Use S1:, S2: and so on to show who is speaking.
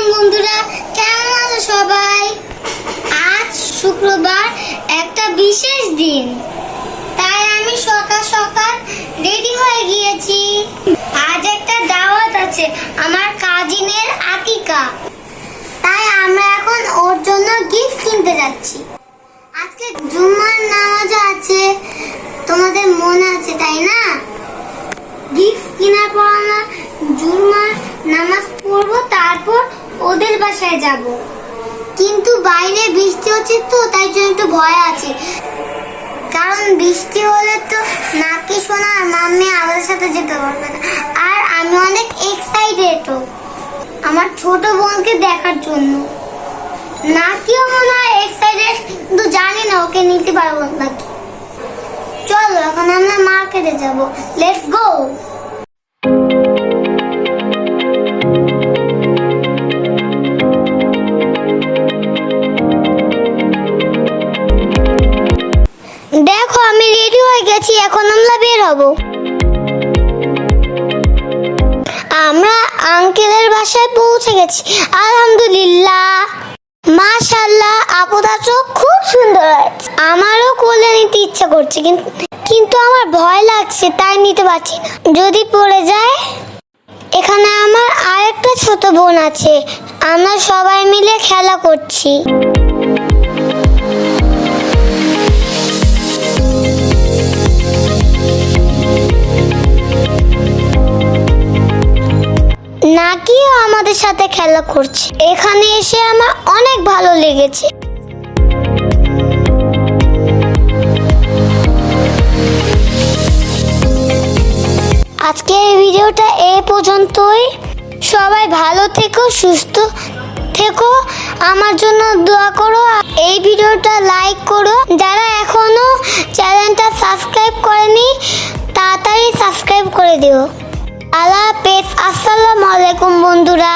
S1: আলাইকুম বন্ধুরা, কেমন আছো সবাই? আজ শুক্রবার, একটা বিশেষ দিন, তাই আমি সকাল সকাল রেডি হয়ে গিয়েছি। আজ একটা দাওয়াত আছে, আমার কাজিনের আকিকা, তাই আমরা এখন ওর জন্য গিফট কিনতে যাচ্ছি। আজকে জুম্মার নামাজ আছে, তোমাদের মনে আছে তাই না? গিফট কেনার পর আমরা জুম্মার নামাজ পড়বো, তারপর ওদের বাসায় যাব। কিন্তু বাইরে বৃষ্টি হচ্ছে তো, তাই জন্য একটু ভয় আছে, কারণ বৃষ্টি হলে তো নাকি সোনা আর মাম্মি আমাদের সাথে যেতে পারবে না। আর আমি অনেক এক্সাইটেড আমার ছোট বোনকে দেখার জন্য। নাকিও মনে হয় এক্সাইটেড, কিন্তু জানি না ওকে নিতে পারবো নাকি। চলো এখন আমরা মার্কেটে যাব, লেটস গো। দেখো আমি রেডি হয়ে গেছি, এখন আমরা বের হব। আমরা আঙ্কেলের বাসায় পৌঁছে গেছি, আলহামদুলিল্লাহ। মাশাআল্লাহ, আপুদা চোখ খুব সুন্দর হয়েছে। আমারও কোলে নিতে ইচ্ছা করছে, কিন্তু আমার ভয় লাগছে, তাই নিতে পারছি না, যদি পড়ে যায়। এখানে আমার আরেকটা ছোট বোন আছে, আমরা সবাই মিলে খেলা করছি। নাকিও আমাদের সাথে খেলা করছে। এখানে এসে আমার অনেক ভালো লেগেছে। আজকের ভিডিওটা এই পর্যন্তই। সবাই ভালো থেকো, সুস্থ থেকো, আমার জন্য দোয়া করো। এই ভিডিওটা লাইক করো, যারা এখনো চ্যানেলটা সাবস্ক্রাইব করেনি তাড়াতাড়ি সাবস্ক্রাইব করে দিও। আল্লাহ হাফেজ, আসসালামু আলাইকুম বন্ধুরা।